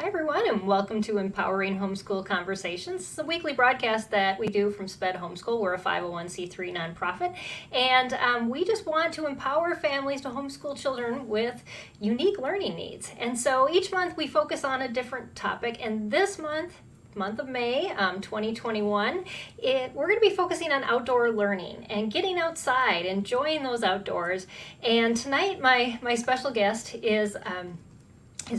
everyone, and welcome to Empowering Homeschool Conversations. It's a weekly broadcast that we do from SPED Homeschool. We're a 501c3 nonprofit, and we just want to empower families to homeschool children with unique learning needs. And so each month we focus on a different topic, and this month of May 2021, we're going to be focusing on outdoor learning and getting outside, enjoying those outdoors. And tonight my special guest is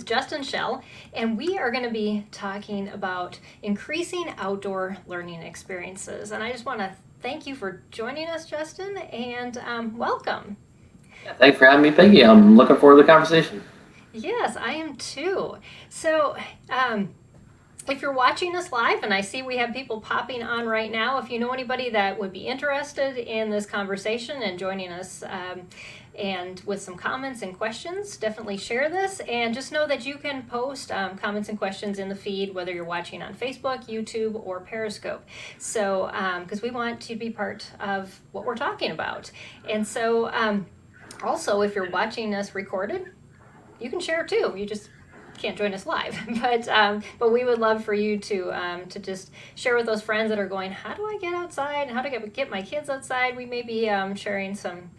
Justin Schell, and we are going to be talking about increasing outdoor learning experiences. And I just want to thank you for joining us, Justin, and welcome. Yeah, thanks for having me, Peggy. I'm looking forward to the conversation. Yes, I am too. So, if you're watching us live, and I see we have people popping on right now, if you know anybody that would be interested in this conversation and joining us and with some comments and questions, definitely share this. And just know that you can post comments and questions in the feed, whether you're watching on Facebook, YouTube, or Periscope. So, because we want to be part of what we're talking about. And so, also, if you're watching us recorded, you can share too. You just can't join us live, but we would love for you to just share with those friends that are going, how do I get outside? How do I get my kids outside? We may be sharing some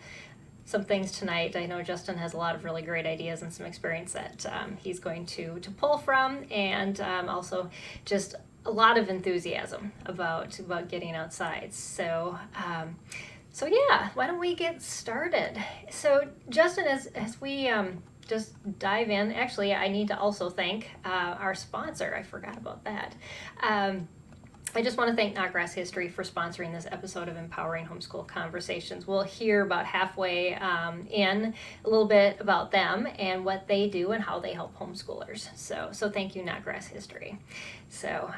things tonight. I know Justin has a lot of really great ideas and some experience that he's going to pull from, and also just a lot of enthusiasm about getting outside. So yeah, why don't we get started? So Justin, as we just dive in. Actually, I need to also thank our sponsor. I forgot about that. I just want to thank Knotgrass History for sponsoring this episode of Empowering Homeschool Conversations. We'll hear about halfway in a little bit about them and what they do and how they help homeschoolers. So thank you, Knotgrass History. So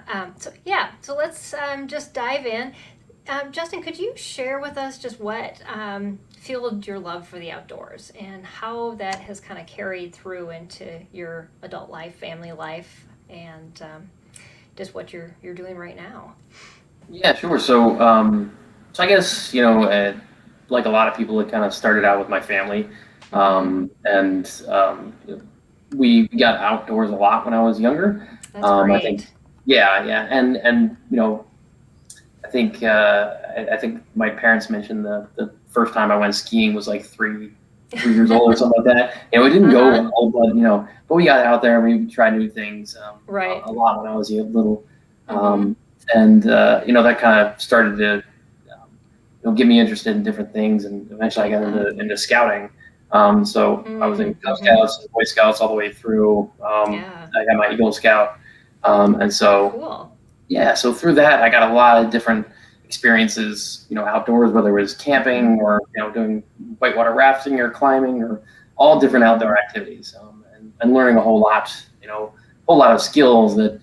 let's just dive in. Justin, could you share with us just what fueled your love for the outdoors and how that has kind of carried through into your adult life, family life, and just what you're doing right now? Yeah, sure. So I guess, like a lot of people, it kind of started out with my family. We got outdoors a lot when I was younger. That's great. I think, yeah. And I think my parents mentioned the first time I went skiing was like three years old or something like that. We didn't go well, but we got out there and we tried new things right. a lot when I was little. That kind of started to get me interested in different things, and eventually I got into scouting. I was in Cub Scouts and Boy Scouts all the way through. I got my Eagle Scout. Cool. Yeah, so through that, I got a lot of different experiences, outdoors, whether it was camping or, doing whitewater rafting or climbing or all different outdoor activities, and learning a whole lot of skills that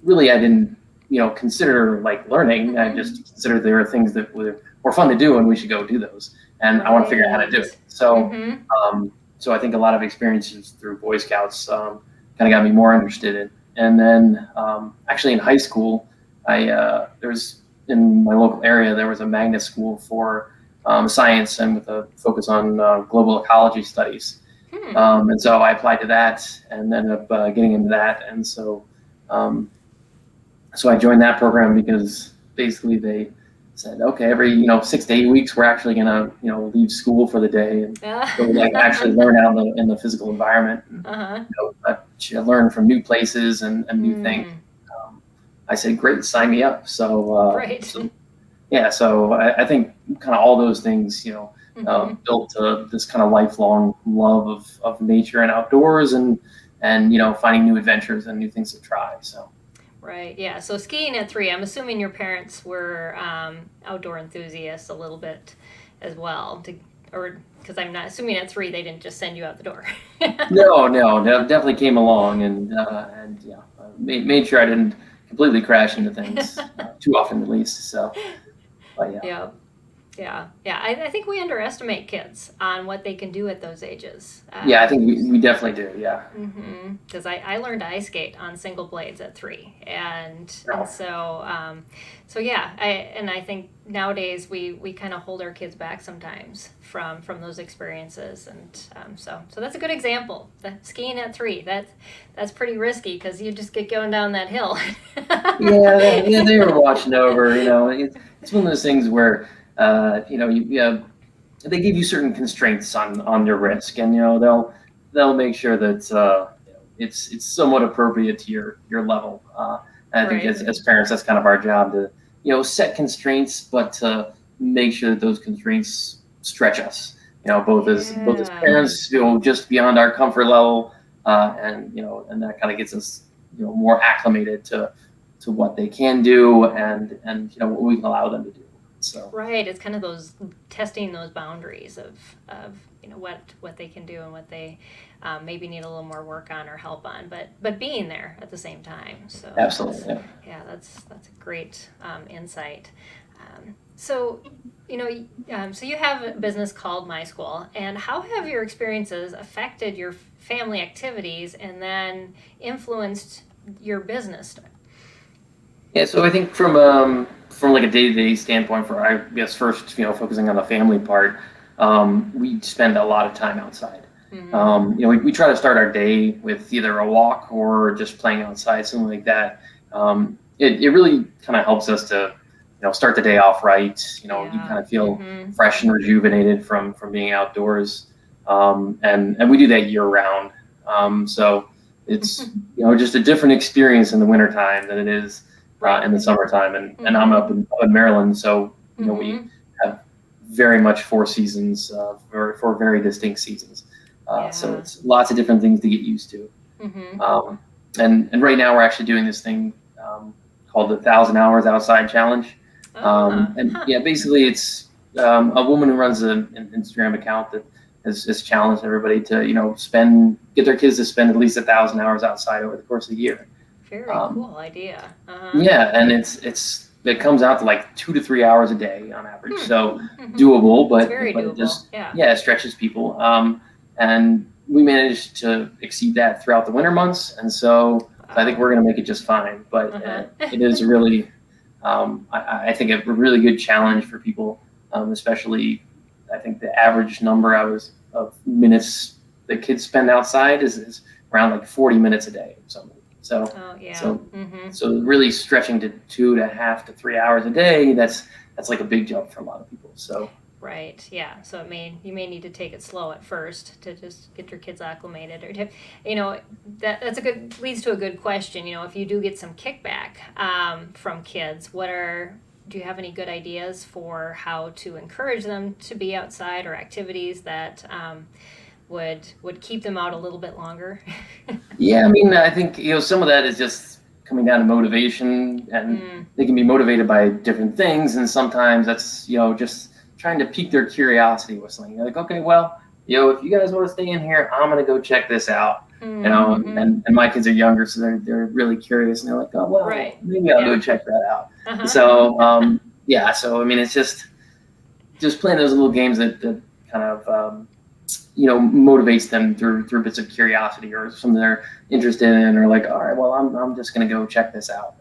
really I didn't, consider like learning. I just considered there were things that were fun to do and we should go do those. And I want to figure out how to do it. So, so I think a lot of experiences through Boy Scouts kind of got me more interested in. And then actually in high school, in my local area, there was a magnet school for science and with a focus on global ecology studies. And so I applied to that and ended up getting into that. And so I joined that program because basically they said, okay, every 6 to 8 weeks, we're actually going to leave school for the day and go actually learn out in the physical environment, and learn from new places and new things. I said, great, sign me up. So I think kind of all those things, built this kind of lifelong love of nature and outdoors and finding new adventures and new things to try. So. Right. Yeah. So skiing at 3, I'm assuming your parents were outdoor enthusiasts a little bit as well, because I'm not assuming at 3 they didn't just send you out the door. No, definitely came along and made sure I didn't completely crash into things too often, at least. So, but yeah. Yeah. Yeah. I think we underestimate kids on what they can do at those ages. Yeah, I think we definitely do. Yeah. Because I learned to ice skate on single blades at 3, and Oh, so yeah, I think nowadays we kind of hold our kids back sometimes from those experiences, and so that's a good example. The skiing at 3, that's pretty risky because you just get going down that hill. yeah, they were watching over. It's one of those things where they give you certain constraints on your risk, and they'll make sure that it's somewhat appropriate to your level. And I think Right. as parents, that's kind of our job to set constraints, but to make sure that those constraints stretch us. Both as Yeah. parents, just beyond our comfort level, and that kind of gets us more acclimated to what they can do and what we can allow them to do. So. Right. It's kind of those testing those boundaries of what they can do and what they maybe need a little more work on or help on, but being there at the same time. So Absolutely. yeah, that's a great insight. So so you have a business called MySchool, and how have your experiences affected your family activities and then influenced your business? Yeah, so I think from like a day-to-day standpoint, for I guess first, focusing on the family part, we spend a lot of time outside. Mm-hmm. We try to start our day with either a walk or just playing outside, something like that. It really kind of helps us to start the day off right. You Yeah. kind of feel Mm-hmm. fresh and rejuvenated from being outdoors, and we do that year round. So it's just a different experience in the wintertime than it is Right. in the summertime. And I'm Mm-hmm. up in Maryland, so we Mm-hmm. have very much 4 seasons, for very distinct seasons. So Yeah. it's lots of different things to get used to. Mm-hmm. Um, and right now we're actually doing this thing called the 1,000 Hours Outside Challenge. And Huh. yeah, basically it's a woman who runs an Instagram account that has challenged everybody to get their kids to spend at least 1,000 hours outside over the course of the year. Very Um, cool idea. Uh-huh. yeah, and it comes out to like 2 to 3 hours a day on average. Hmm. So Mm-hmm. doable, It's but very it doable. just Yeah. it stretches people. And we managed to exceed that throughout the winter months, and so I think Wow. we're going to make it just fine. But Uh-huh. it is really, I think, a really good challenge for people, especially. I think the average number of minutes that kids spend outside is around like 40 minutes a day or something. So Oh yeah. so Mm-hmm. so really stretching to 2.5 to 3 hours a day, that's like a big jump for a lot of people. So Right. Yeah. So you may need to take it slow at first to just get your kids acclimated, or to, that's a good leads to a good question. If you do get some kickback from kids, do you have any good ideas for how to encourage them to be outside or activities that would keep them out a little bit longer? yeah, I mean, I think some of that is just coming down to motivation, and Mm, they can be motivated by different things, and sometimes that's just trying to pique their curiosity with something. You're like, okay, well, if you guys want to stay in here, I'm gonna go check this out. mm-hmm. And my kids are younger, so they're really curious, and they're like, oh well, Right. maybe I'll Yeah. go check that out. Uh-huh. So yeah, so I mean, it's just playing those little games that kind of motivates them through bits of curiosity or something they're interested in, or like, all right, well, I'm just gonna go check this out,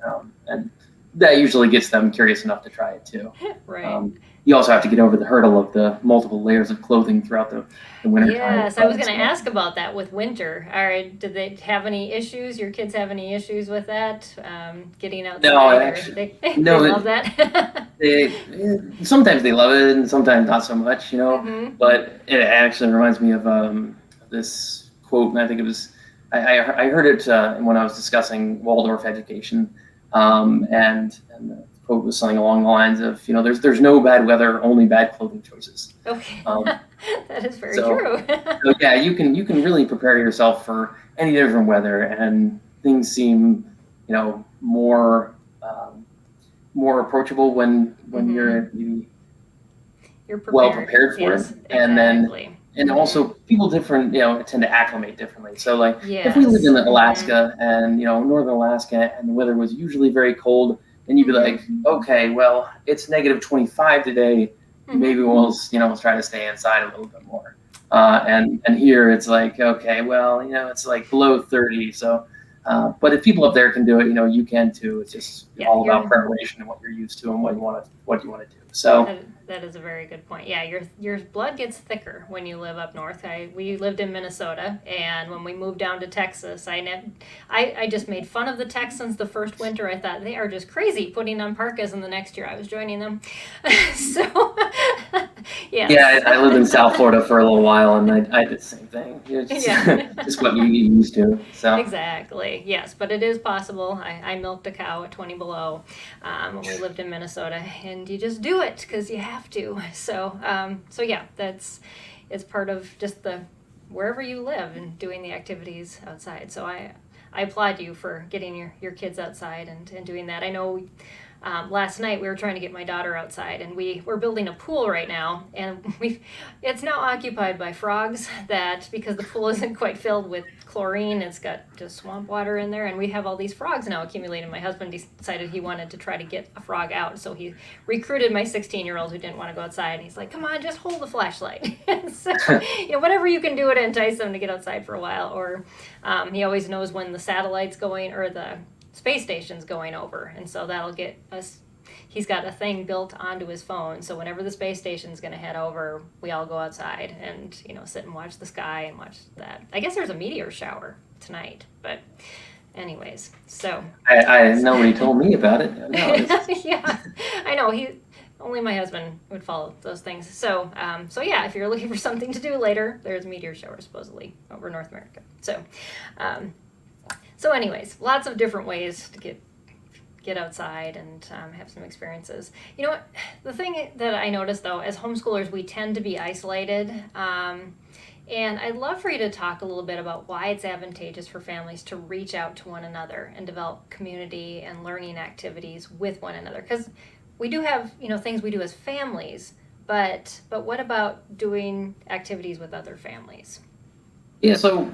and that usually gets them curious enough to try it too. Right. You also have to get over the hurdle of the multiple layers of clothing throughout the winter time. Yes, I was going to ask about that with winter. All right, did they have any issues? Your kids have any issues with that? Getting outside? No, Or actually, they no. love that? They sometimes they love it, and sometimes not so much. Mm-hmm. But it actually reminds me of this quote, and I think it was I heard it when I was discussing Waldorf education, and the quote was something along the lines of, there's no bad weather, only bad clothing choices. Okay, Um, that is very so, true. so yeah, you can really prepare yourself for any different weather, and things seem more more approachable when Mm-hmm. you're maybe You're well prepared. prepared for Yes, it, and then exactly. and Mm-hmm. also people tend to acclimate differently. So like if we lived Yes. in Mm-hmm. Alaska, and northern Alaska, and the weather was usually very cold, then you'd be Mm-hmm. like, okay, well, it's -25 today, maybe we'll try to stay inside a little bit more. And here it's like, okay, well, it's like below 30. So, but if people up there can do it, you can too. It's just all about preparation and what you're used to and what you want to do. So that is a very good point. Yeah, your blood gets thicker when you live up north. We lived in Minnesota, and when we moved down to Texas, I just made fun of the Texans the first winter. I thought they are just crazy putting on parkas, and the next year I was joining them. So yeah, I lived in South Florida for a little while, and I did the same thing. Just what you get used to. So exactly, yes, but it is possible. I milked a cow at 20 below when we lived in Minnesota, and you just do it because you have to. So yeah, it's part of just the wherever you live and doing the activities outside. So I applaud you for getting your kids outside and doing that. I know. Last night we were trying to get my daughter outside, and we're building a pool right now, and it's now occupied by frogs because the pool isn't quite filled with chlorine. It's got just swamp water in there, and we have all these frogs now accumulated. My husband decided he wanted to try to get a frog out, so he recruited my 16-year-old who didn't want to go outside, and he's like, come on, just hold the flashlight. So, whatever you can do to entice them to get outside for a while. Or he always knows when the satellite's going or the space station's going over, and so that'll get us. He's got a thing built onto his phone, so whenever the space station's going to head over, we all go outside and sit and watch the sky and watch that. I guess there's a meteor shower tonight, but anyways, so nobody told me about it. No, yeah, I know only my husband would follow those things. So yeah, if you're looking for something to do later, there's a meteor shower supposedly over North America. So anyways, lots of different ways to get outside and have some experiences. You know what? The thing that I noticed, though, as homeschoolers, we tend to be isolated. And I'd love for you to talk a little bit about why it's advantageous for families to reach out to one another and develop community and learning activities with one another. Because we do have, things we do as families, but what about doing activities with other families? Yeah, so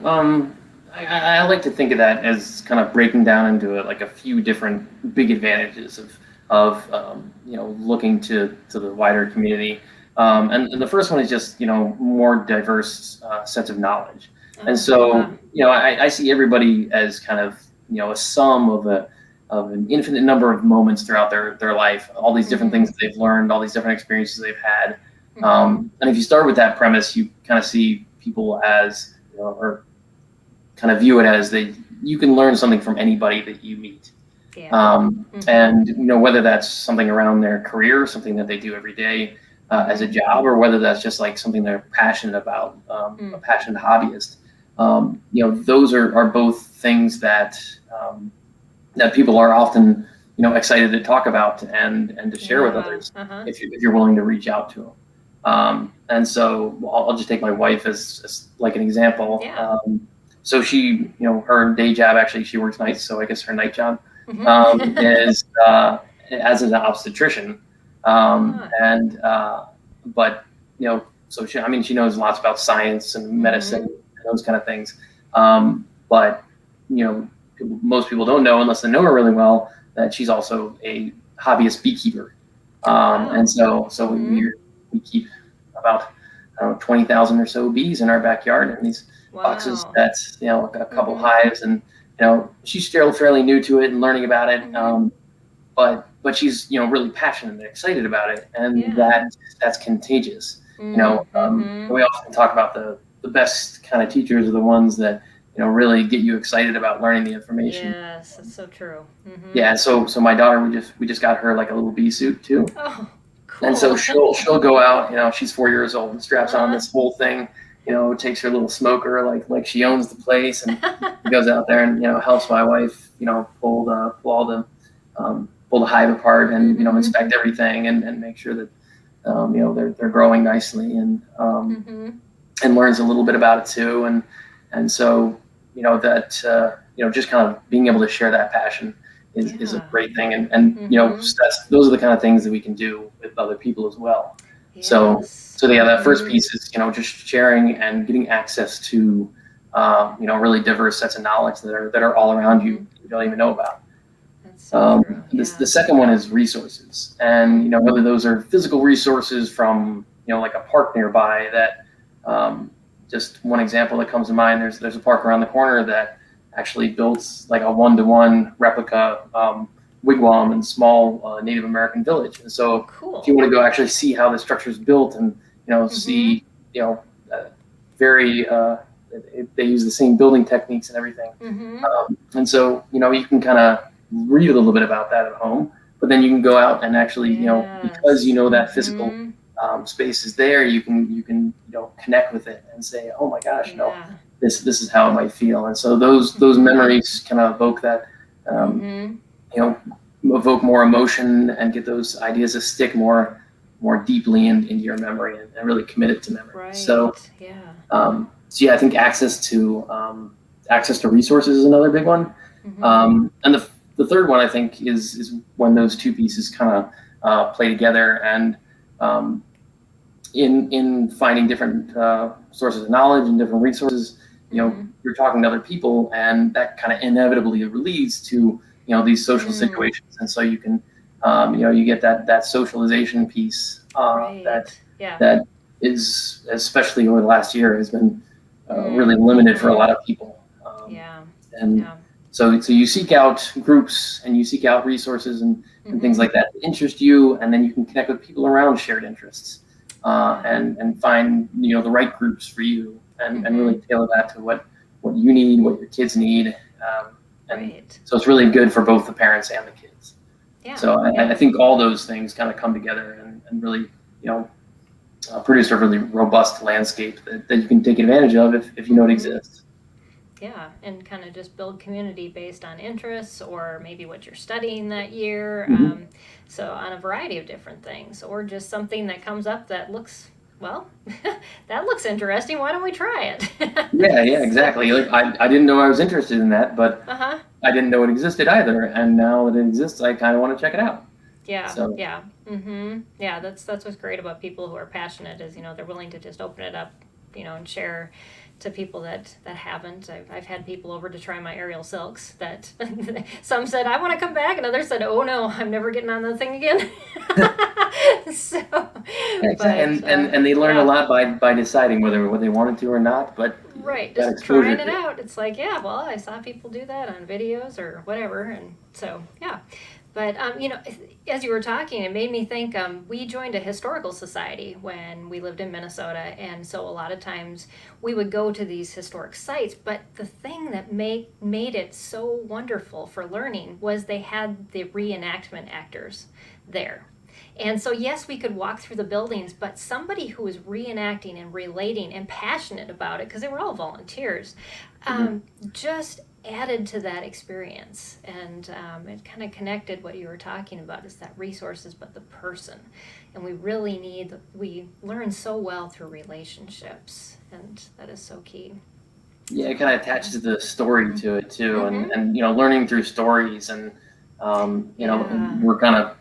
I like to think of that as kind of breaking down into like a few different big advantages of looking to the wider community. And the first one is just more diverse sets of knowledge. And so I see everybody as kind of a sum of an infinite number of moments throughout their life, all these different things that they've learned, all these different experiences they've had. And if you start with that premise, you kind of see people as or kind of view it as you can learn something from anybody that you meet. Yeah. And whether that's something around their career, something that they do every day as a job, or whether that's just like something they're passionate about, a passionate hobbyist. Those are both things that people are often excited to talk about and to share with others if you're willing to reach out to them. And so I'll just take my wife as like an example. Yeah. So she, her day job, actually, she works nights. So I guess her night job is as an obstetrician. But so she knows lots about science and medicine and those kind of things. But most people don't know, unless they know her really well, that she's also a hobbyist beekeeper. And so we keep about 20,000 or so bees in our backyard, and these boxes that's a couple hives, and she's still fairly new to it and learning about it, but she's really passionate and excited about it, and that's contagious. We often talk about the best kind of teachers are the ones that really get you excited about learning the information. Yes, that's so true. Yeah, so my daughter, we just got her like a little bee suit too. Oh, cool. And so she'll go out, she's 4 years old, and straps on this whole thing, takes her little smoker like she owns the place, and goes out there and helps my wife pull the hive apart and inspect everything and make sure that they're growing nicely, and learns a little bit about it too, and so that just kind of being able to share that passion is a great thing, and those are the kind of things that we can do with other people as well. Yes. So that first piece is just sharing and getting access to really diverse sets of knowledge that are all around you don't even know about. So true. The second one is resources, and whether those are physical resources from like a park nearby. That just one example that comes to mind. There's a park around the corner that actually built like a 1-to-1 replica wigwam and small Native American village. And so Cool. if you want to go actually see how the structure is built and see very they use the same building techniques and everything. And so you can kind of read a little bit about that at home, but then you can go out and actually because that physical space is there, you can connect with it and say, oh my gosh, this is how it might feel. And so those memories kind of evoke that evoke more emotion and get those ideas to stick more deeply into your memory and really commit it to memory. Right. So I think access to resources is another big one. And the third one I think is when those two pieces kind of play together, and in finding different sources of knowledge and different resources, you're talking to other people, and that kind of inevitably leads to these social situations, and so you can you get that socialization piece that is, especially over the last year, has been really limited for a lot of people. So you seek out groups and you seek out resources and things like that interest you, and then you can connect with people around shared interests and find the right groups for you, and really tailor that to what you need, what your kids need. So it's really good for both the parents and the kids. So I think all those things kind of come together and really produce a really robust landscape that you can take advantage of if you know it exists. Yeah, and kind of just build community based on interests or maybe what you're studying that year. So on a variety of different things, or just something that comes up that looks, well, that looks interesting. Why don't we try it? Yeah, exactly. Like I didn't know I was interested in that, but I didn't know it existed either. And now that it exists, I kind of want to check it out. Yeah, yeah, that's what's great about people who are passionate is, they're willing to just open it up, and share to people that haven't. I've had people over to try my aerial silks that some said, I want to come back, and others said, oh no, I'm never getting on the thing again. So, and they learn a lot by deciding whether they wanted to or not, but just trying it out. It's like, well, I saw people do that on videos or whatever, and so But, as you were talking, it made me think, we joined a historical society when we lived in Minnesota, and so a lot of times we would go to these historic sites, but the thing that made it so wonderful for learning was they had the reenactment actors there. And so, yes, we could walk through the buildings, but somebody who was reenacting and relating and passionate about it, because they were all volunteers, just added to that experience, and it kind of connected what you were talking about, is that resources but the person, and we learn so well through relationships, and that is so key. It kind of attaches the story to it too, and learning through stories, and we're kind of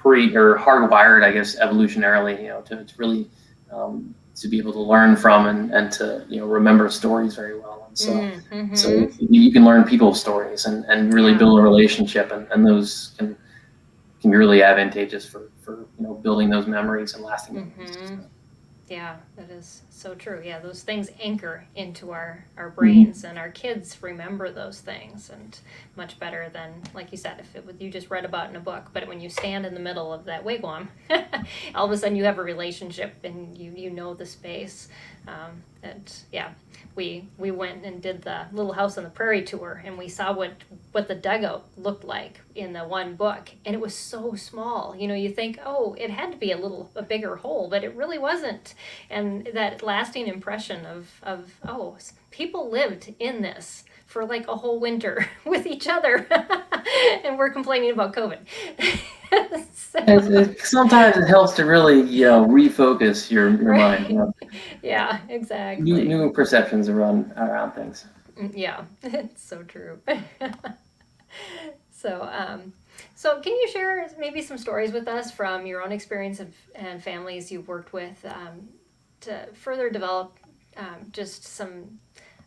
hardwired, I guess, evolutionarily, to really to be able to learn from and to remember stories very well. So you can learn people's stories and really build a relationship, and those can be really advantageous for building those memories and lasting memories. So. Yeah, that is so true. Yeah, those things anchor into our brains, and our kids remember those things, and much better than, like you said, if you just read about in a book. But when you stand in the middle of that wigwam, all of a sudden you have a relationship, and you know the space. We went and did the Little House on the Prairie tour, and we saw what the dugout looked like in the one book, and it was so small. You think, oh, it had to be a bigger hole, but it really wasn't. And that lasting impression of oh, people lived in this for like a whole winter with each other, and we're complaining about COVID. Sometimes it helps to really refocus your mind. Yeah, exactly. New perceptions around things. Yeah, it's so true. So can you share maybe some stories with us from your own experience and families you've worked with to further develop just some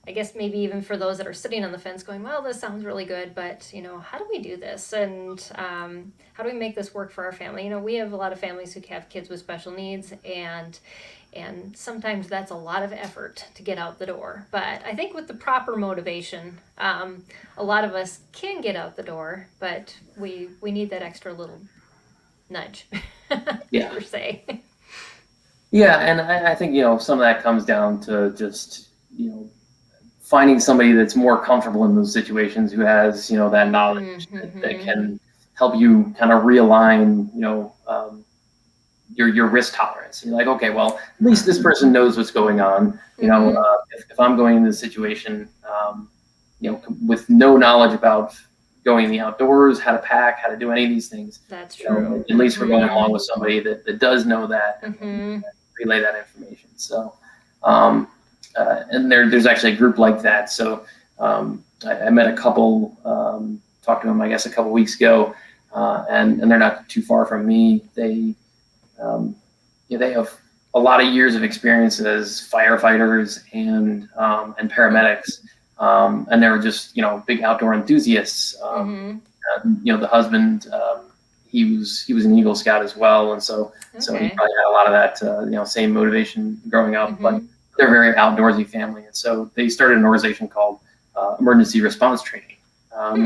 I guess maybe even for those that are sitting on the fence going, well, this sounds really good, but how do we do this? And how do we make this work for our family? We have a lot of families who have kids with special needs, and sometimes that's a lot of effort to get out the door. But I think with the proper motivation, a lot of us can get out the door, but we need that extra little nudge, Yeah. per se. Yeah, and I think some of that comes down to just finding somebody that's more comfortable in those situations, who has that knowledge that can help you kind of realign your risk tolerance. You're like, okay, well, at least this person knows what's going on. If I'm going into this situation, with no knowledge about going in the outdoors, how to pack, how to do any of these things. That's true. At least we're going along with somebody that does know that and relay that information. So, and there's actually a group like that. So I met a couple, talked to them, I guess, a couple weeks ago, and they're not too far from me. They have a lot of years of experience as firefighters and paramedics. And they were just, big outdoor enthusiasts. The husband, he was an Eagle Scout as well, and so he probably had a lot of that, same motivation growing up. But they're a very outdoorsy family, and so they started an organization called Emergency Response Training,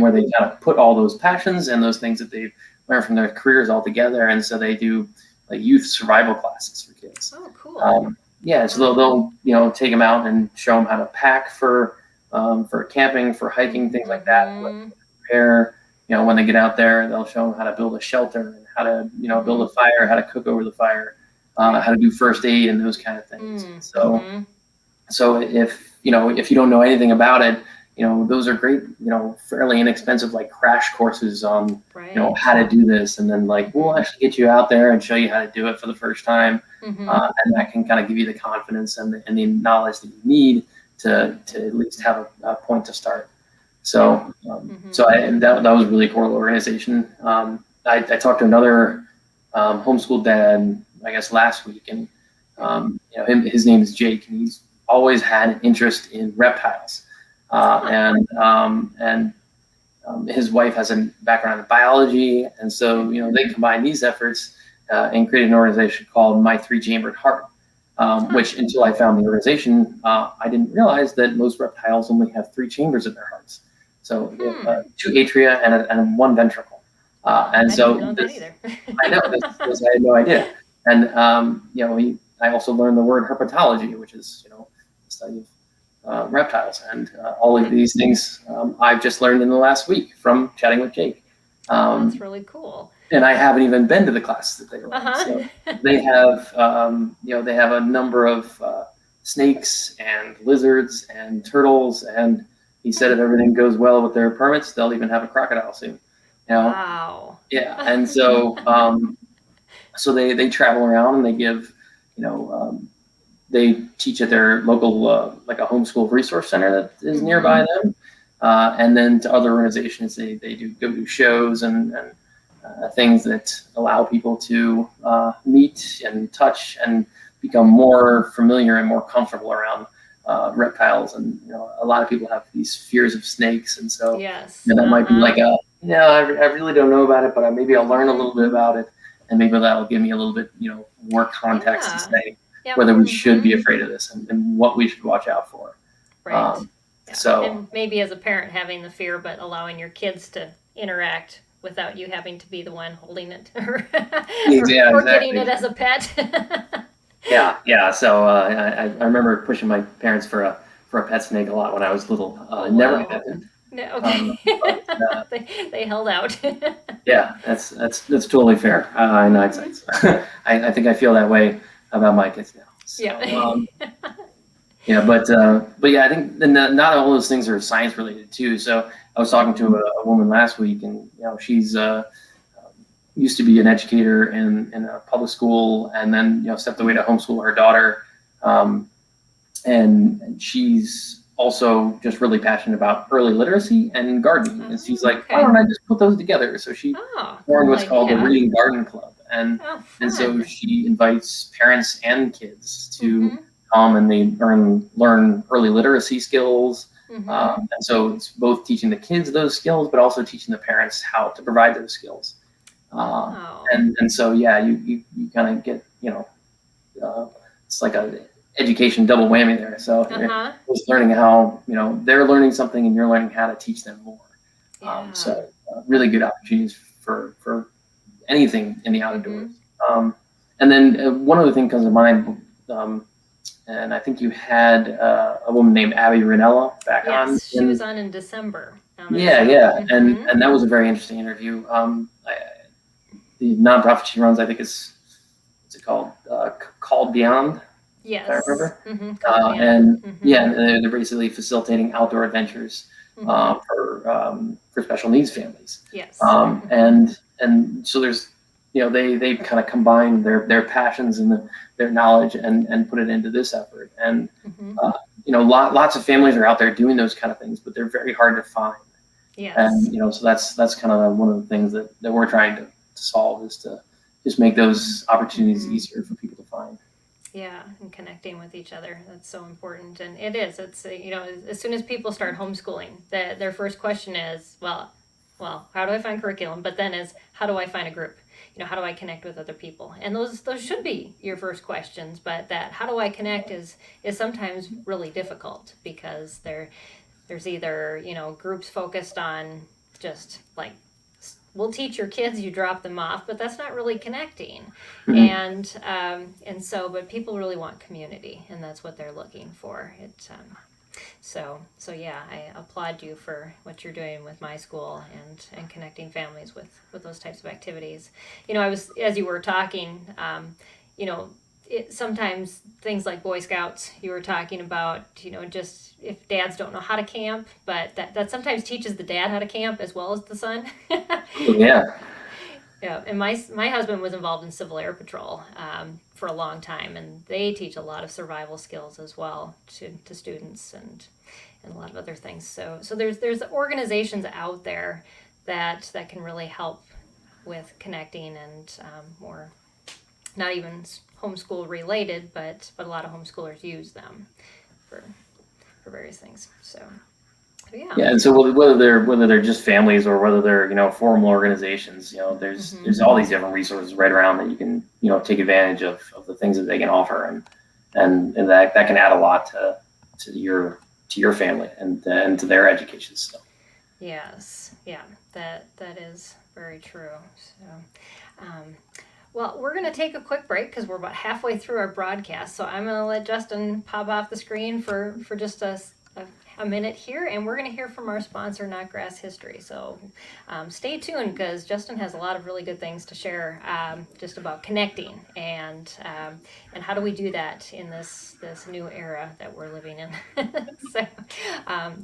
where they kind of put all those passions and those things that they've learned from their careers all together, and so they do like youth survival classes for kids. Oh, cool. So they'll take them out and show them how to pack for camping, for hiking, things like that. Prepare, when they get out there, they'll show them how to build a shelter and how to, build a fire, how to cook over the fire, how to do first aid and those kind of things. So if you don't know anything about it, those are great, fairly inexpensive, like crash courses on, how to do this. And then we'll actually get you out there and show you how to do it for the first time. And that can kind of give you the confidence and the knowledge that you need to at least have a point to start. So, that was a really cool organization. I talked to another homeschool dad, I guess, last week, and his name is Jake, and he's always had an interest in reptiles, and his wife has a background in biology, and so they combine these efforts and created an organization called My Three Chambered Heart. Which, until I found the organization, I didn't realize that most reptiles only have 3 chambers in their hearts. So 2 atria and 1 ventricle. And so I didn't know that either. I know this I had no idea. And I also learned the word herpetology, which is the study of reptiles, and all of these things I've just learned in the last week from chatting with Jake. That's really cool. And I haven't even been to the classes that they run. So they have, they have a number of snakes and lizards and turtles. And he said if everything goes well with their permits, they'll even have a crocodile soon. Wow. Yeah. And so, so they travel around and they give, they teach at their local, like a homeschool resource center that is nearby them. And then to other organizations, they go do shows and things that allow people to meet and touch and become more familiar and more comfortable around reptiles. And a lot of people have these fears of snakes, and so that might be like I really don't know about it, but maybe I'll learn a little bit about it, and maybe that'll give me a little bit more context to say whether we should be afraid of this and what we should watch out for. Right. So, and maybe as a parent having the fear, but allowing your kids to interact without you having to be the one holding it or getting it as a pet. Yeah. So I remember pushing my parents for a pet snake a lot when I was little. Never happened. No, okay. But, they held out. Yeah, that's totally fair. In hindsight, I think I feel that way about my kids now. So, but I think not all those things are science related too. So I was talking to a woman last week, and she's used to be an educator in a public school, and then stepped away to homeschool her daughter, and she's also just really passionate about early literacy and gardening. And she's like, why don't I just put those together? So she formed what's called the Reading Garden Club, and so she invites parents and kids to and they learn early literacy skills. Mm-hmm. And so it's both teaching the kids those skills, but also teaching the parents how to provide those skills. Wow. And so, yeah, you kind of get, it's like a education double whammy there. So you're just learning how, they're learning something and you're learning how to teach them more. Yeah. So really good opportunities for anything in the outdoors. And then one other thing comes to mind, and I think you had a woman named Abby Ranella back on. Yes, she was on in December. Yeah. And that was a very interesting interview. The nonprofit she runs, I think what's it called? Called Beyond. Yes. If I remember. And they're basically facilitating outdoor adventures for special needs families. Yes. And so there's, they kind of combine their passions and their knowledge and put it into this effort. And lots of families are out there doing those kind of things, but they're very hard to find. Yes. And so that's kind of one of the things that we're trying to solve, is to just make those opportunities easier for people to find. Yeah, and connecting with each other. That's so important. And it's, as soon as people start homeschooling, their first question is, well, how do I find curriculum? But then is, how do I find a group? How do I connect with other people? And those should be your first questions, but that how do I connect is sometimes really difficult, because there's either, groups focused on just like, we'll teach your kids, you drop them off, but that's not really connecting. And so, but people really want community, and that's what they're looking for. So yeah, I applaud you for what you're doing with MySchool and connecting families with those types of activities. I was, as you were talking, sometimes things like Boy Scouts, you were talking about, just if dads don't know how to camp, but that sometimes teaches the dad how to camp as well as the son. Yeah. Yeah, and my husband was involved in Civil Air Patrol for a long time, and they teach a lot of survival skills as well to students and a lot of other things. So there's organizations out there that can really help with connecting and more, not even homeschool related, but a lot of homeschoolers use them for various things. So. Yeah, and so whether they're just families or whether they're formal organizations, there's all these different resources right around that you can take advantage of the things that they can offer, and that can add a lot to your family and to their education. So. Yes, yeah, that is very true. So. Well, we're going to take a quick break because we're about halfway through our broadcast. So I'm going to let Justin pop off the screen for just a minute here, and we're going to hear from our sponsor, Knotgrass History. So stay tuned, because Justin has a lot of really good things to share just about connecting and how do we do that in this new era that we're living in.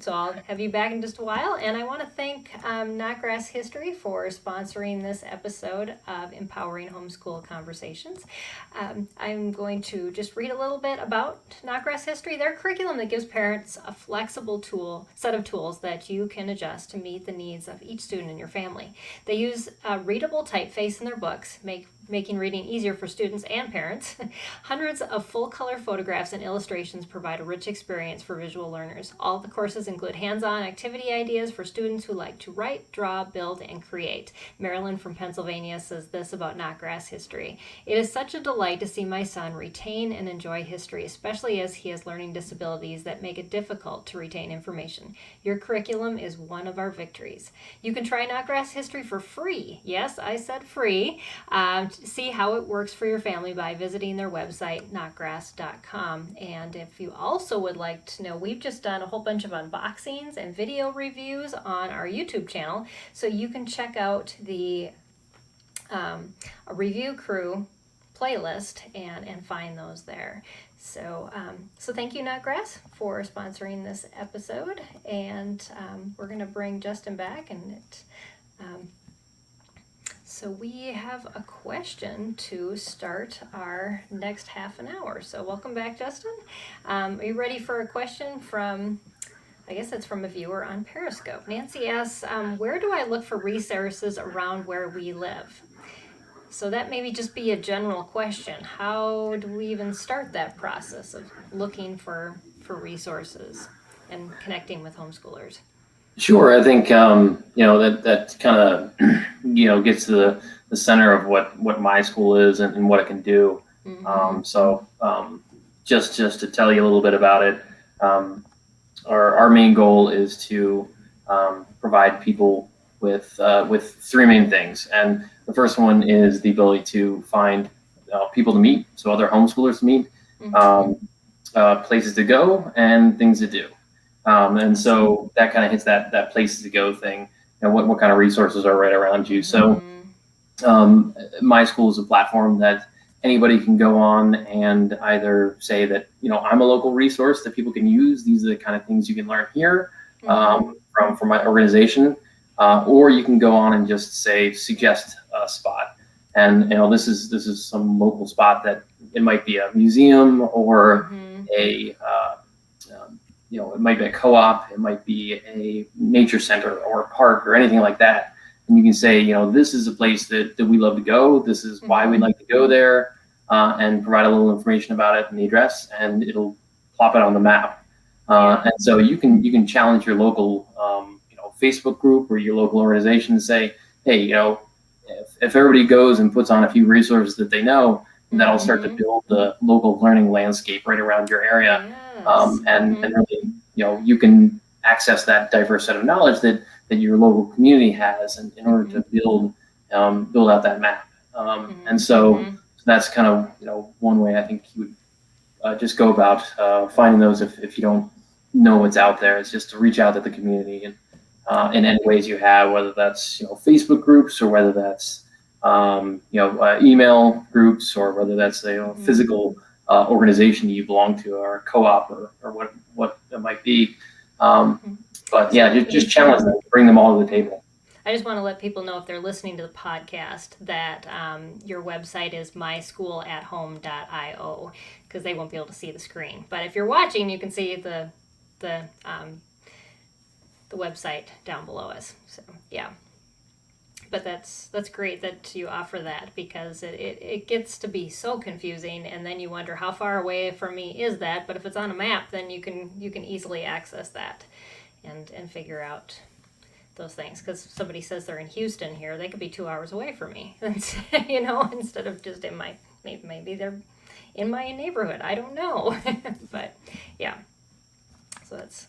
So I'll have you back in just a while, and I want to thank Knotgrass History for sponsoring this episode of Empowering Homeschool Conversations. I'm going to just read a little bit about Knotgrass History, their curriculum that gives parents a flexible set of tools that you can adjust to meet the needs of each student in your family. They use readable typeface in their books, making reading easier for students and parents. Hundreds of full-color photographs and illustrations provide a rich experience for visual learners. All the courses include hands-on activity ideas for students who like to write, draw, build, and create. Marilyn from Pennsylvania says this about Knotgrass History: "It is such a delight to see my son retain and enjoy history, especially as he has learning disabilities that make it difficult to retain information. Your curriculum is one of our victories." You can try Knotgrass History for free. Yes, I said free. See how it works for your family by visiting their website, knotgrass.com. And if you also would like to know, we've just done a whole bunch of unboxings and video reviews on our YouTube channel, so you can check out the Review Crew playlist and find those there. So thank you, Knotgrass, for sponsoring this episode, and we're going to bring Justin back, and so we have a question to start our next half an hour. So welcome back, Justin. Are you ready for a question from, I guess it's from a viewer on Periscope? Nancy asks, where do I look for resources around where we live? So that maybe just be a general question. How do we even start that process of looking for resources and connecting with homeschoolers? Sure. I think that kind of gets to the center of what MySchool is and what it can do. Mm-hmm. Just to tell you a little bit about it, our main goal is to provide people with three main things, and the first one is the ability to find people to meet, so other homeschoolers to meet, places to go, and things to do. And so that kind of hits that places to go thing. What kind of resources are right around you? So MySchool is a platform that anybody can go on and either say that I'm a local resource that people can use. These are the kind of things you can learn here from my organization, or you can go on and just say suggest a spot. And this is some local spot that it might be a museum or a it might be a co-op, it might be a nature center or a park or anything like that. And you can say, this is a place that we love to go. This is why we like to go there, and provide a little information about it and the address, and it'll plop it on the map. And so you can challenge your local, Facebook group or your local organization and say, hey, if everybody goes and puts on a few resources that they know, that'll start to build the local learning landscape right around your area. And really, you can access that diverse set of knowledge that your local community has, and in order to build out that map. And so that's kind of one way I think you would just go about finding those if you don't know what's out there. It's just to reach out to the community and in any ways you have, whether that's Facebook groups or whether that's email groups or whether that's a physical organization you belong to or a co-op or what it might be. But yeah, just challenge them, bring them all to the table. I just want to let people know, if they're listening to the podcast, that your website is myschoolatHome.io, because they won't be able to see the screen. But if you're watching, you can see the website down below us. So yeah. But that's great that you offer that, because it gets to be so confusing, and then you wonder how far away from me is that. But if it's on a map, then you can easily access that and figure out those things. Because somebody says they're in Houston here, they could be 2 hours away from me, instead of just in my, maybe they're in my neighborhood. I don't know. But yeah, so that's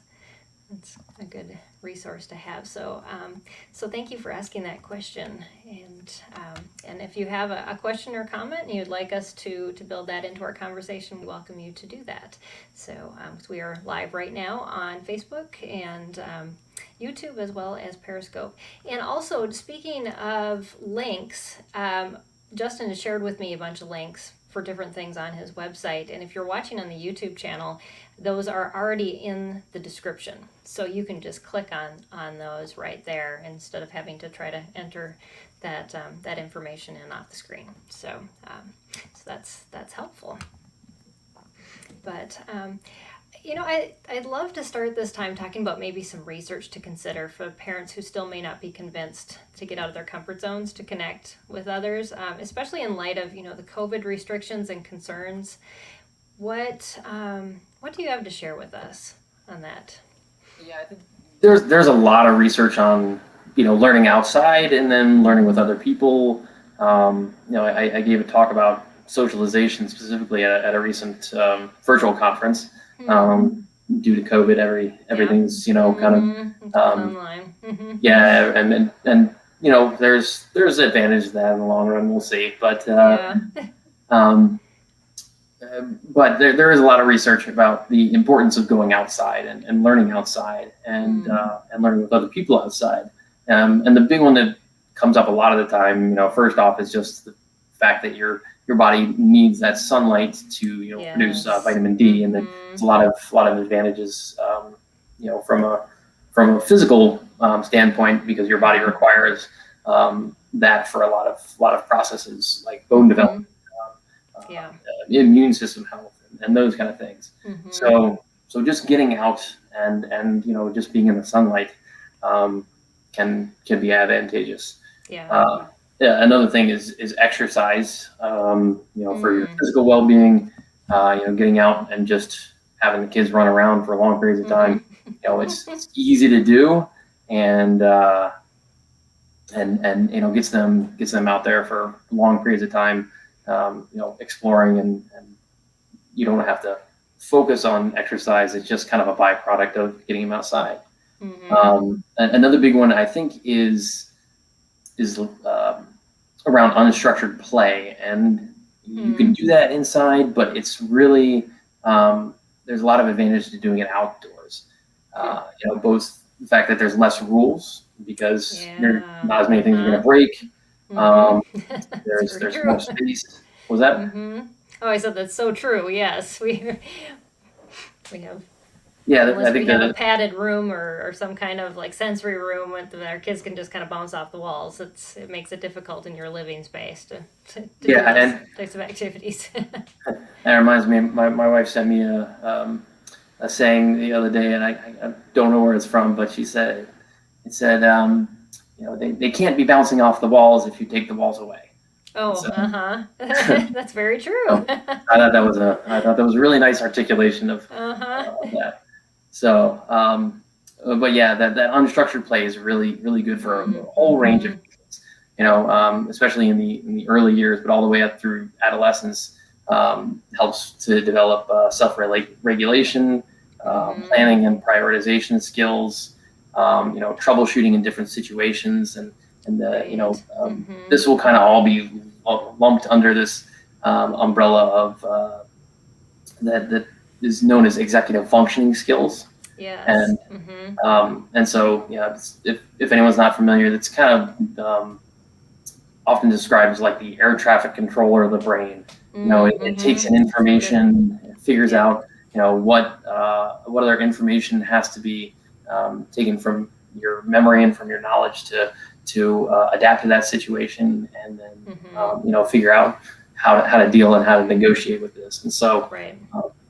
a good resource to have. So thank you for asking that question. And if you have a question or comment and you'd like us to build that into our conversation, we welcome you to do that. So we are live right now on Facebook and YouTube, as well as Periscope. And also, speaking of links, Justin has shared with me a bunch of links for different things on his website. And if you're watching on the YouTube channel, those are already in the description. So you can just click on those right there instead of having to try to enter that information in off the screen. So that's helpful. But I'd love to start this time talking about maybe some research to consider for parents who still may not be convinced to get out of their comfort zones to connect with others, especially in light of the COVID restrictions and concerns. What do you have to share with us on that? Yeah, I think there's a lot of research on learning outside and then learning with other people. I gave a talk about socialization specifically at a recent virtual conference. Due to COVID, everything's kind of online. Yeah, and there's advantage to that in the long run. We'll see, but but there is a lot of research about the importance of going outside and learning outside and learning with other people outside. And the big one that comes up a lot of the time, first off, is just the fact that your body needs that sunlight to produce vitamin D, and then there's a lot of advantages from a physical standpoint, because your body requires that for a lot of processes like bone development, immune system health, and those kind of things. So just getting out and just being in the sunlight can be advantageous. Yeah, another thing is exercise. For your Mm. physical well-being, getting out and just having the kids run around for long periods of time. It's easy to do, and gets them out there for long periods of time, exploring, and you don't have to focus on exercise. It's just kind of a byproduct of getting them outside. Mm-hmm. And another big one I think is around unstructured play, and you can Mm. do that inside, but it's really there's a lot of advantage to doing it outdoors. Hmm. Both the fact that there's less rules because there's Yeah. not as many things are going Uh-huh. to break. Um, Mm-hmm. That's there's very there's more true. space. Was that? Mm-hmm. Oh, I said that's so true. Yes, we have, Yeah, I unless we think have a that. padded room or some kind of like sensory room with our kids can just kind of bounce off the walls. It makes it difficult in your living space to do Yeah, those and types of activities. that reminds me. My wife sent me a saying the other day, and I don't know where it's from, but it said, they can't be bouncing off the walls if you take the walls away. And Oh, so, uh-huh. That's very true. so I thought that was a really nice articulation Uh-huh. of that. So, but yeah, that unstructured play is really really good for a whole range of Mm-hmm. reasons. Especially in the early years, but all the way up through adolescence, helps to develop self regulation, Mm-hmm. planning and prioritization skills. Troubleshooting in different situations, and Right. Mm-hmm. this will kind of all be lumped under this umbrella of that is known as executive functioning skills. Yes. And Mm-hmm. so if anyone's not familiar, that's kind of often described as like the air traffic controller of the brain. It takes in Mm-hmm. So good. information, it figures Yep. out what other information has to be taken from your memory and from your knowledge to adapt to that situation, and then Mm-hmm. figure out how to deal and how to negotiate with this. And so Right.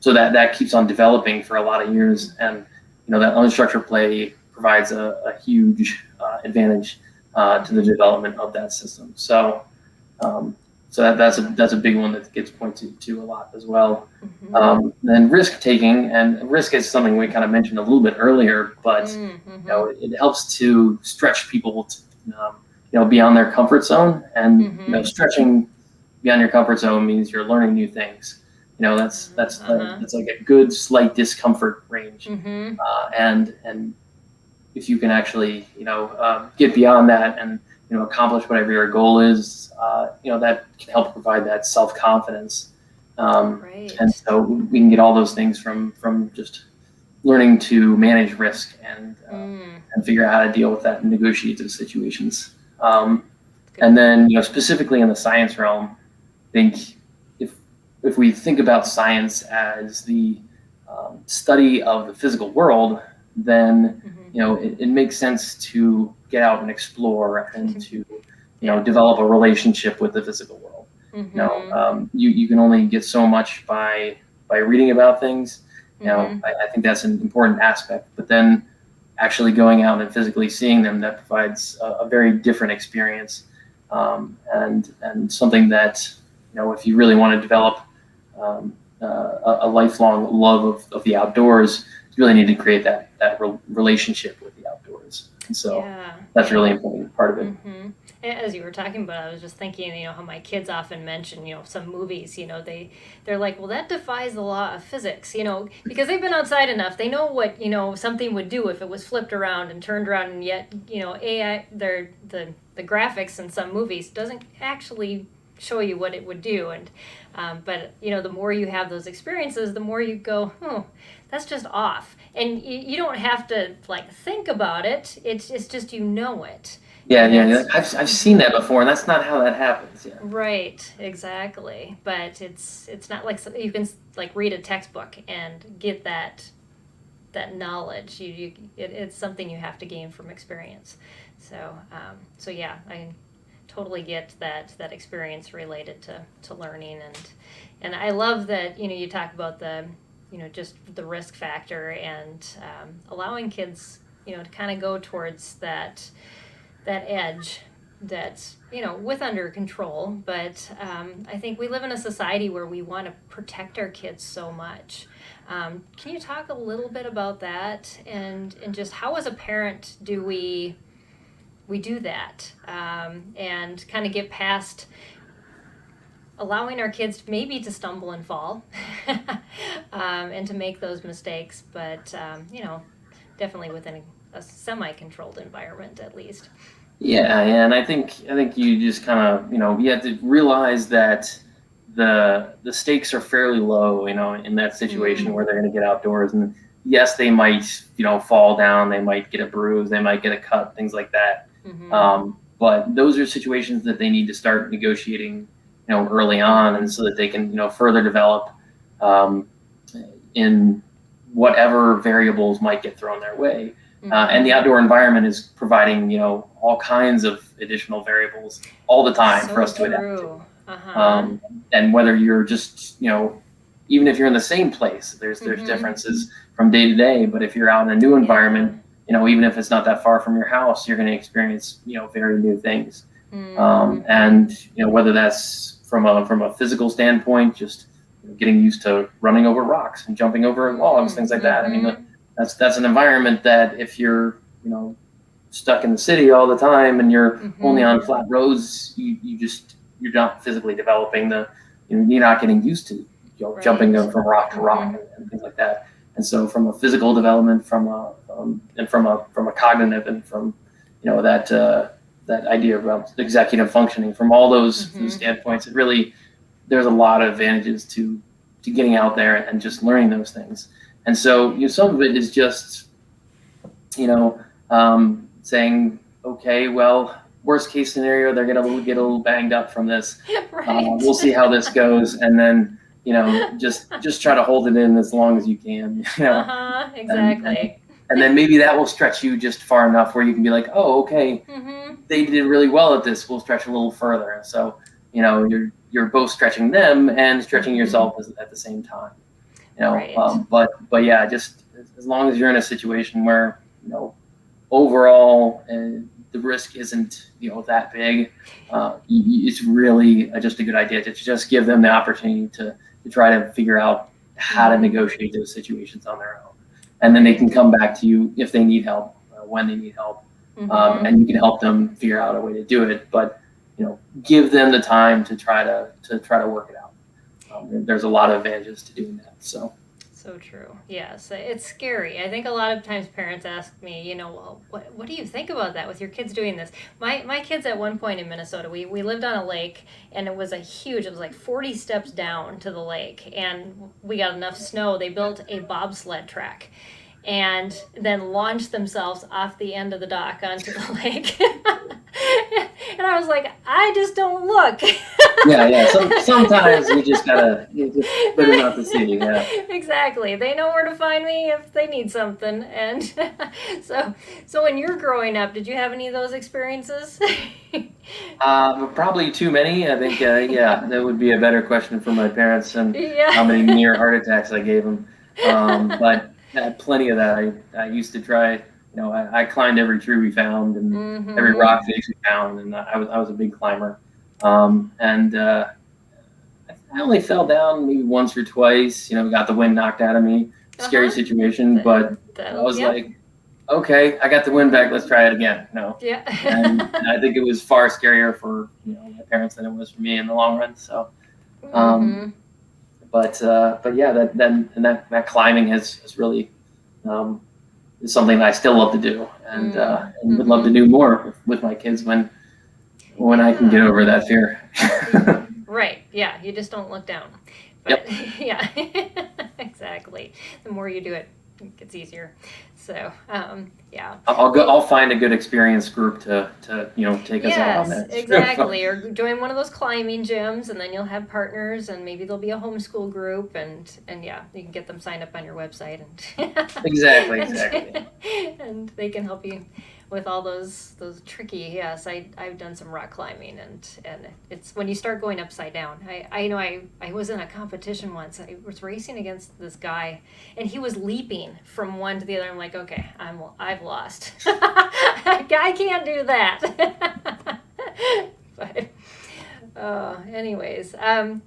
that keeps on developing for a lot of years, and that unstructured play provides a huge advantage to the Mm-hmm. development of that system. So that's a big one that gets pointed to a lot as well. Mm-hmm. Then risk taking, and risk is something we kind of mentioned a little bit earlier, but Mm-hmm. it helps to stretch people to, beyond their comfort zone, and Mm-hmm. stretching beyond your comfort zone means you're learning new things. Uh-huh. That's like a good slight discomfort range, Mm-hmm. and if you can actually get beyond that and accomplish whatever your goal is, that can help provide that self confidence. And Right. so we can get all those things from just learning to manage risk Mm. and figure out how to deal with that and negotiate those situations. Good And point. then specifically in the science realm, I think if if we think about science as the study of the physical world, then Mm-hmm. it makes sense to get out and explore and to Yeah. develop a relationship with the physical world. Mm-hmm. You can only get so much by reading about things. Mm-hmm. I think that's an important aspect, but then actually going out and physically seeing them, that provides a very different experience, and something that if you really want to develop a lifelong love of the outdoors, you really need to create that relationship with the outdoors. And so Yeah. that's a really Yeah. important part of it. Mm-hmm. As you were talking about, I was just thinking, how my kids often mention, some movies, they're like, well, that defies the law of physics, because they've been outside enough. They know what, something would do if it was flipped around and turned around, and yet, AI, the graphics in some movies doesn't actually show you what it would do. And, but, the more you have those experiences, the more you go, that's just off. And you don't have to like think about it. It's just, it. Yeah, And yeah, it's I've seen mhm. that before, and that's not how that happens. Yeah, Right, exactly. But it's not like you can like read a textbook and get that knowledge. It's something you have to gain from experience. So yeah, I totally get that experience related to learning, and I love that you talk about the just the risk factor, and allowing kids to kind of go towards that edge, that's, with under control. But I think we live in a society where we want to protect our kids so much. Can you talk a little bit about that, and just how as a parent do we do that, and kind of get past allowing our kids maybe to stumble and fall, and to make those mistakes, but definitely within a semi-controlled environment at least. Yeah, and I think you just kind of you have to realize that the stakes are fairly low, in that situation where they're going to get outdoors, and yes, they might fall down, they might get a bruise, they might get a cut, things like that. But those are situations that they need to start negotiating, early on, and so that they can further develop in whatever variables might get thrown their way. And the outdoor environment is providing, all kinds of additional variables all the time for us to adapt to. And whether you're just, even if you're in the same place, there's differences from day to day. But if you're out in a new environment, even if it's not that far from your house, you're going to experience, very new things. And whether that's from a physical standpoint, just getting used to running over rocks and jumping over logs, things like that. I mean, that's an environment that if you're stuck in the city all the time and you're only on flat roads, you're not physically developing you're not getting used to jumping from rock to rock and things like that. And so from a physical development, from a cognitive, and from that idea about executive functioning, from all those standpoints, there's a lot of advantages to getting out there and just learning those things. And so some of it is just saying, okay, well, worst case scenario, they're going to get a little banged up from this. Right. We'll see how this goes, and then just try to hold it in as long as you can. Exactly. And then maybe that will stretch you just far enough where you can be like, oh, okay, they did really well at this. We'll stretch a little further. And so you're both stretching them and stretching yourself at the same time. Right. But yeah, just as long as you're in a situation where overall the risk isn't that big, it's really just a good idea to just give them the opportunity to try to figure out how to negotiate those situations on their own, and then they can come back to you if they need help, when they need help, and you can help them figure out a way to do it. But give them the time to try to work it out. There's a lot of advantages to doing that. So true. Yes, it's scary. I think a lot of times parents ask me, well, what do you think about that with your kids doing this? My kids at one point in Minnesota, we lived on a lake, and it was like 40 steps down to the lake, and we got enough snow. They built a bobsled track and then launched themselves off the end of the dock onto the lake. And I was like, I just don't look. Yeah. Sometimes you just put them out to sea. Yeah. Exactly. They know where to find me if they need something. And so when you're growing up, did you have any of those experiences? Probably too many. I think, that would be a better question for my parents, and how many near heart attacks I gave them. But plenty of that. I used to try. I climbed every tree we found and every rock face we found, and I was a big climber. And I only fell down maybe once or twice. Got the wind knocked out of me. Scary situation, but I was like, okay, I got the wind back. Let's try it again. Yeah. And I think it was far scarier for my parents than it was for me in the long run. So, but yeah, that climbing has really is something that I still love to do, and would love to do more with my kids when I can get over that fear. Right. Yeah. You just don't look down. But, Yep. Yeah. Exactly. The more you do it, it gets easier. So, yeah. I'll find a good experienced group to take us out on that. Yes, exactly. Or join one of those climbing gyms, and then you'll have partners, and maybe there'll be a homeschool group, and yeah, you can get them signed up on your website, and Exactly. and they can help you with all those tricky. Yes, I've done some rock climbing, and it's when you start going upside down. I know I was in a competition once. I was racing against this guy, and he was leaping from one to the other. I'm like, okay, I've lost. I can't do that. But anyways,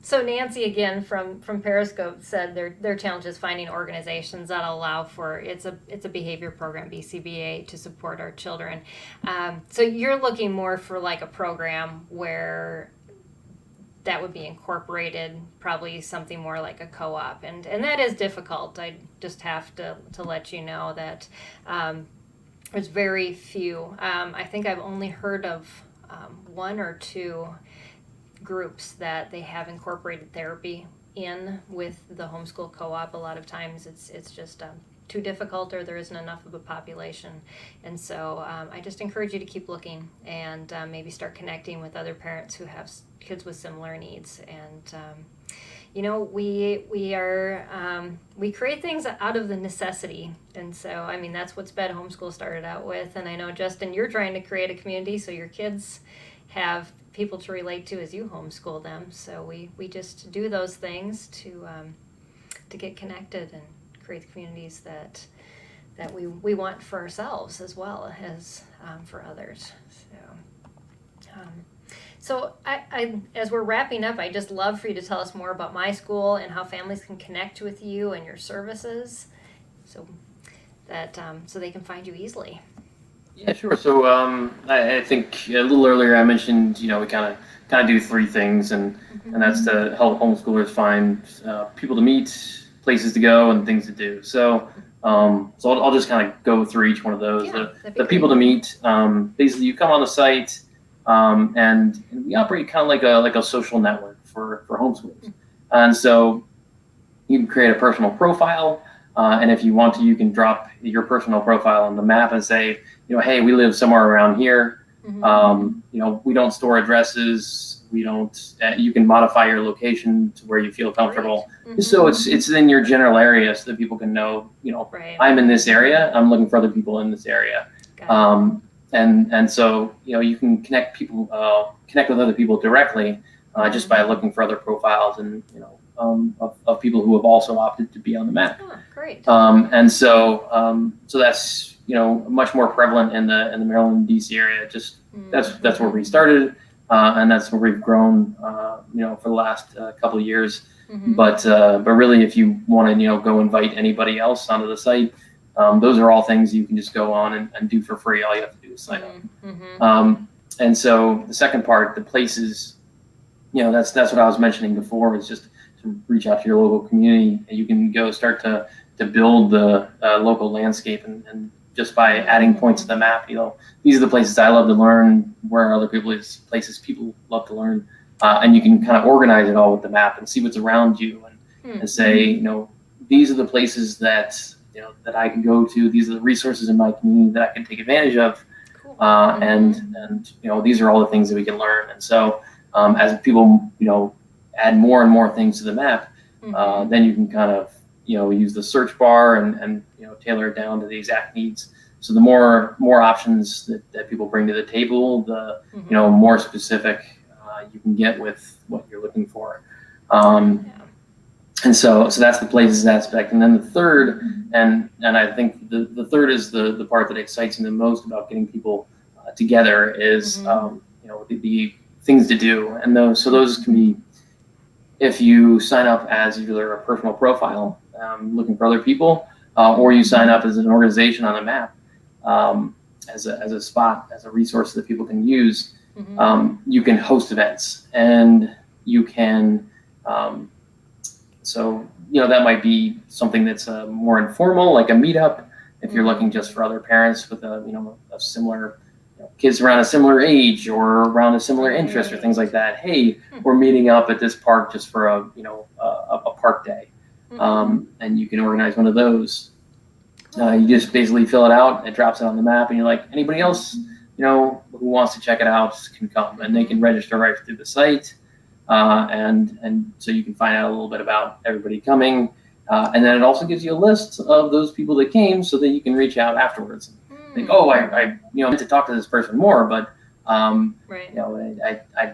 so Nancy again from Periscope said their challenge is finding organizations that allow for it's a behavior program, BCBA, to support our children. So you're looking more for like a program where that would be incorporated, probably something more like a co-op, and that is difficult. I just have to let you know that there's very few. I think I've only heard of one or two groups that they have incorporated therapy in with the homeschool co-op. A lot of times it's just too difficult, or there isn't enough of a population. And so I just encourage you to keep looking and maybe start connecting with other parents who have kids with similar needs. And we create things out of the necessity. And so, I mean, that's what Sped Homeschool started out with. And I know, Justin, you're trying to create a community so your kids have people to relate to as you homeschool them. So we just do those things to get connected and create the communities that we want for ourselves as well as for others. So I as we're wrapping up, I just love for you to tell us more about MySchool and how families can connect with you and your services, so that so they can find you easily. Yeah, sure. So I think a little earlier I mentioned, we kind of do three things, and that's to help homeschoolers find people to meet, places to go, and things to do. So I'll just kind of go through each one of those. Yeah, the people to meet, basically you come on the site, and we operate kind of like a social network for homeschoolers. And so you can create a personal profile, and if you want to, you can drop your personal profile on the map and say, hey, we live somewhere around here. We don't store addresses. We don't. You can modify your location to where you feel comfortable, just so it's in your general area, so that people can know. Right. I'm in this area. I'm looking for other people in this area. And so you can connect with other people directly, just by looking for other profiles and of people who have also opted to be on the map. Oh, great. And so that's much more prevalent in the Maryland, DC area. Just that's where we started, and that's where we've grown for the last couple of years. But really, if you want to go invite anybody else onto the site, those are all things you can just go on and do for free. All you have to do is sign up. And so the second part, the places, that's what I was mentioning before, is just to reach out to your local community. And you can go start to build the local landscape, and just by adding points to the map, these are the places I love to learn, where are other places people love to learn, and you can kind of organize it all with the map and see what's around you, and say, these are the places that that I can go to. These are the resources in my community that I can take advantage of. Cool. And these are all the things that we can learn. And so as people add more and more things to the map, then you can kind of use the search bar and tailor it down to the exact needs. So the more options that people bring to the table, the more specific you can get with what you're looking for. And so that's the places aspect. And then the third, and I think the third is the part that excites me the most about getting people together, is the things to do. And those can be, if you sign up as either a personal profile, looking for other people, or you sign up as an organization on a map, as a spot, as a resource that people can use. You can host events, and you can that might be something that's more informal, like a meetup, if you're looking just for other parents with a similar kids around a similar age or around a similar interest or things like that. Hey, we're meeting up at this park just for a park day, and you can organize one of those. You just basically fill it out, it drops it on the map, and you're like, anybody else who wants to check it out can come, and they can register right through the site. And so you can find out a little bit about everybody coming, and then it also gives you a list of those people that came, so that you can reach out afterwards. Think, I meant to talk to this person more, but I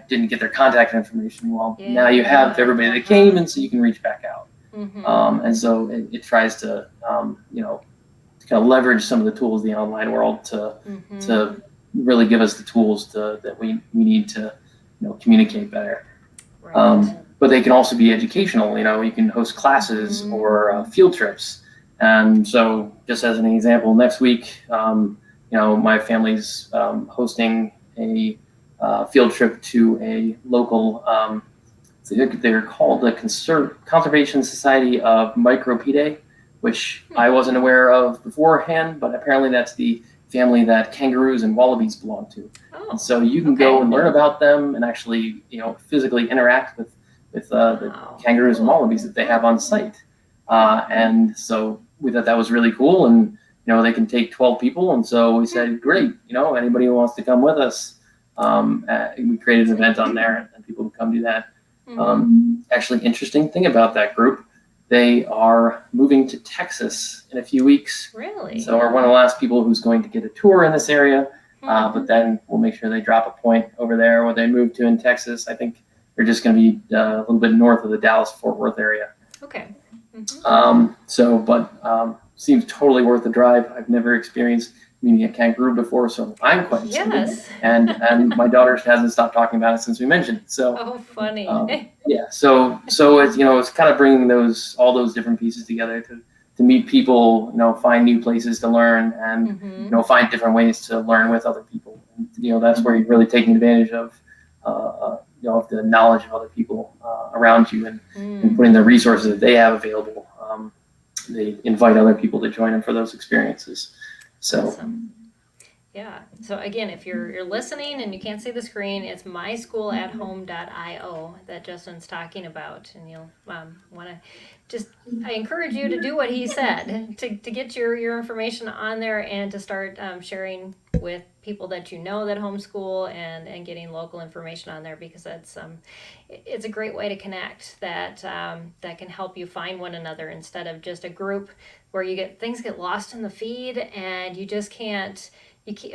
didn't get their contact information. Well, now you have everybody that came, and so you can reach back out. And so it tries to kind of leverage some of the tools of the online world to really give us the tools that we need to communicate better. Right. But they can also be educational. You can host classes or field trips. And so, just as an example, next week, my family's hosting a field trip to a local. They're called the Conservation Society of Micropidae, which I wasn't aware of beforehand, but apparently that's the family that kangaroos and wallabies belong to. Oh, and so you can go and learn about them and actually, physically interact with the kangaroos and wallabies that they have on site. And so we thought that was really cool, and they can take 12 people, and so we said, great, anybody who wants to come with us. We created an event on there, and people would come do that. Actually, interesting thing about that group, they are moving to Texas in a few weeks. Really? So we're one of the last people who's going to get a tour in this area, but then we'll make sure they drop a point over there where they move to in Texas. I think they're just going to be a little bit north of the Dallas-Fort Worth area. Okay. Seems totally worth the drive. I've never experienced meeting a kangaroo before, so I'm quite excited. Yes. And my daughter hasn't stopped talking about it since we mentioned it. So. Oh, funny. So it's it's kind of bringing all those different pieces together to meet people, find new places to learn, and find different ways to learn with other people. And, that's where you're really taking advantage of the knowledge of other people around you, and putting the resources that they have available. They invite other people to join them for those experiences. So. Awesome. Yeah. So again, if you're listening and you can't see the screen, it's myschoolatHome.io that Justin's talking about, and you'll want to I encourage you to do what he said, to get your information on there and to start sharing with people that that homeschool, and getting local information on there, because it's a great way to connect that can help you find one another, instead of just a group where things get lost in the feed and you just can't.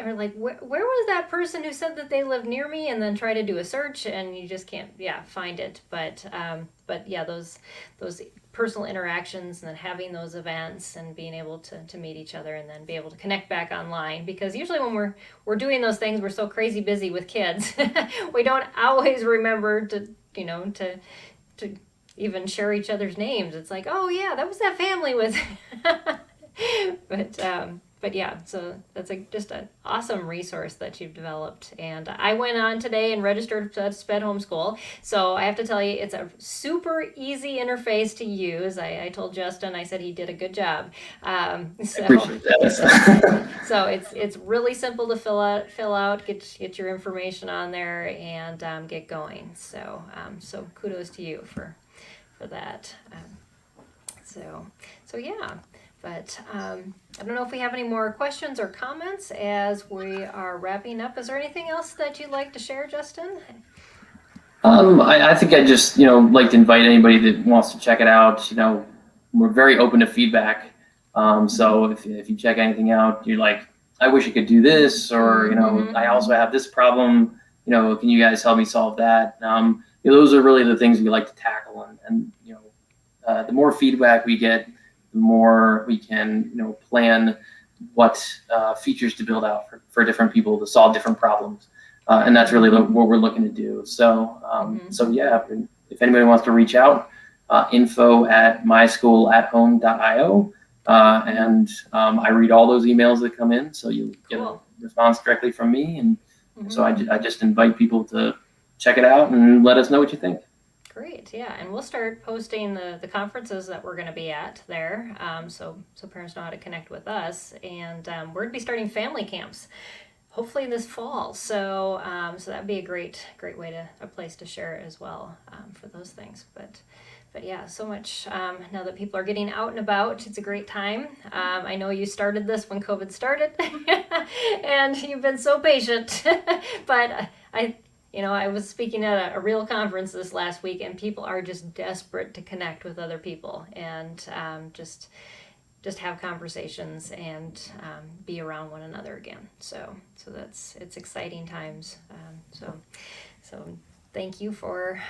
Are like, where was that person who said that they lived near me, and then try to do a search and you just can't find it. But those personal interactions, and then having those events and being able to meet each other, and then be able to connect back online, because usually when we're doing those things, we're so crazy busy with kids we don't always remember to even share each other's names. It's like, oh yeah, that was that family with But yeah, so that's just an awesome resource that you've developed. And I went on today and registered to Sped Homeschool. So I have to tell you, it's a super easy interface to use. I told Justin, I said he did a good job. So appreciate that. So it's really simple to fill out, get your information on there, and get going. So kudos to you for that. So yeah. But I don't know if we have any more questions or comments as we are wrapping up. Is there anything else that you'd like to share, Justin? I think I just, like to invite anybody that wants to check it out. We're very open to feedback. So if you check anything out, you're like, I wish I could do this, or, I also have this problem, can you guys help me solve that? Those are really the things we like to tackle. And the more feedback we get, the more we can, plan what features to build out for different people to solve different problems. And that's really what we're looking to do. So, yeah, if anybody wants to reach out, info@myschoolatHome.io. And I read all those emails that come in, so you get a response directly from me. And so I just invite people to check it out and let us know what you think. Great, yeah, and we'll start posting the conferences that we're going to be at there, so parents know how to connect with us, and we're going to be starting family camps, hopefully this fall. So that'd be a great way a place to share it as well, for those things. But yeah, so much now that people are getting out and about. It's a great time. I know you started this when COVID started, and you've been so patient. But I was speaking at a real conference this last week, and people are just desperate to connect with other people, and just have conversations and be around one another again. So it's exciting times. So thank you for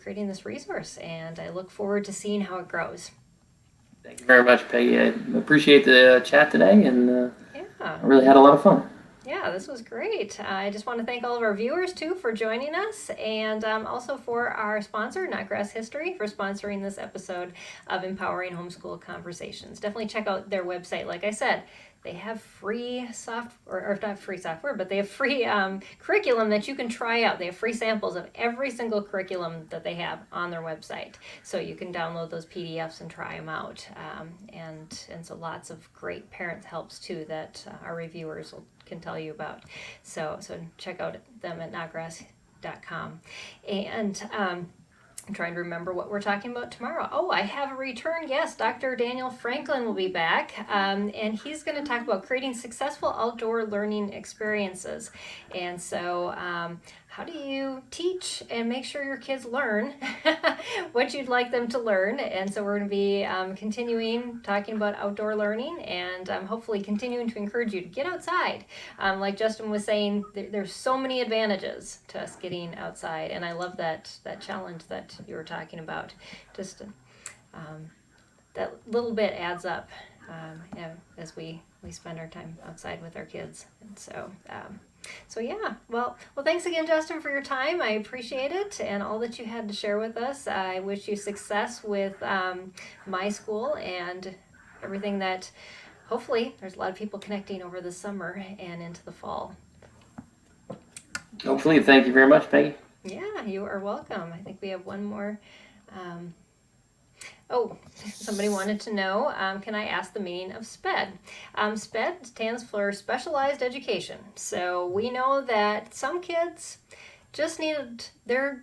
creating this resource, and I look forward to seeing how it grows. Thank you very much, Peggy. I appreciate the chat today, and I really had a lot of fun. Yeah, this was great. I just want to thank all of our viewers too for joining us, and also for our sponsor, Notgrass History, for sponsoring this episode of Empowering Homeschool Conversations. Definitely check out their website. Like I said, they have free software, or not free software, but they have free curriculum that you can try out. They have free samples of every single curriculum that they have on their website. So you can download those PDFs and try them out. And so lots of great parent helps too that our reviewers can tell you about. So check out them at notgrass.com. And I'm trying to remember what we're talking about tomorrow. Oh, I have a return guest. Dr. Daniel Franklin will be back, and he's going to talk about creating successful outdoor learning experiences. And so how do you teach and make sure your kids learn what you'd like them to learn? And so we're going to be continuing talking about outdoor learning, and hopefully continuing to encourage you to get outside. Like Justin was saying, there's so many advantages to us getting outside, and I love that challenge that you were talking about. Just that little bit adds up as we spend our time outside with our kids. And so yeah, well, thanks again, Justin, for your time. I appreciate it and all that you had to share with us. I wish you success with MySchool and everything that hopefully there's a lot of people connecting over the summer and into the fall. Hopefully. Thank you very much, Peggy. Yeah, you are welcome. I think we have one more. Somebody wanted to know, can I ask the meaning of SPED? SPED stands for Specialized Education. So we know that some kids just need their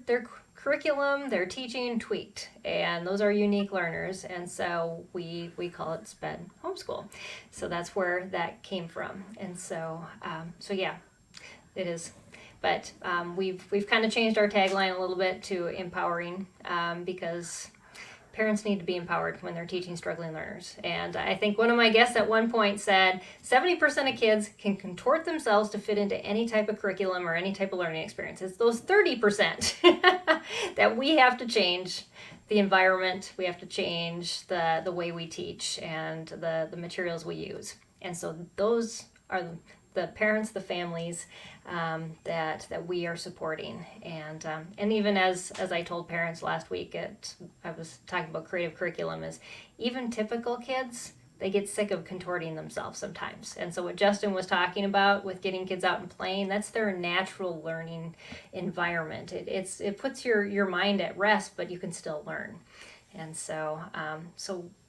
curriculum, their teaching tweaked, and those are unique learners, and so we call it SPED Homeschool. So that's where that came from, and so yeah, it is. But we've kind of changed our tagline a little bit to empowering, because parents need to be empowered when they're teaching struggling learners. And I think one of my guests at one point said 70% of kids can contort themselves to fit into any type of curriculum or any type of learning experience. It's those 30% that we have to change the environment, we have to change the way we teach and the materials we use. And so those are the parents, the families that we are supporting, and even as I told parents last week, I was talking about creative curriculum, is even typical kids, they get sick of contorting themselves sometimes. And so what Justin was talking about with getting kids out and playing, that's their natural learning environment. It puts your mind at rest, but you can still learn. And so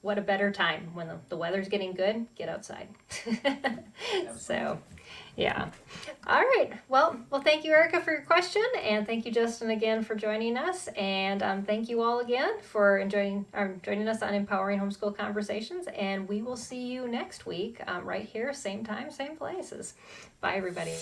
what a better time when the weather's getting good, get outside. So, yeah. All right. Well, thank you, Erica, for your question, and thank you, Justin, again for joining us. And thank you all again for joining us on Empowering Homeschool Conversations. And we will see you next week, right here, same time, same places. Bye, everybody.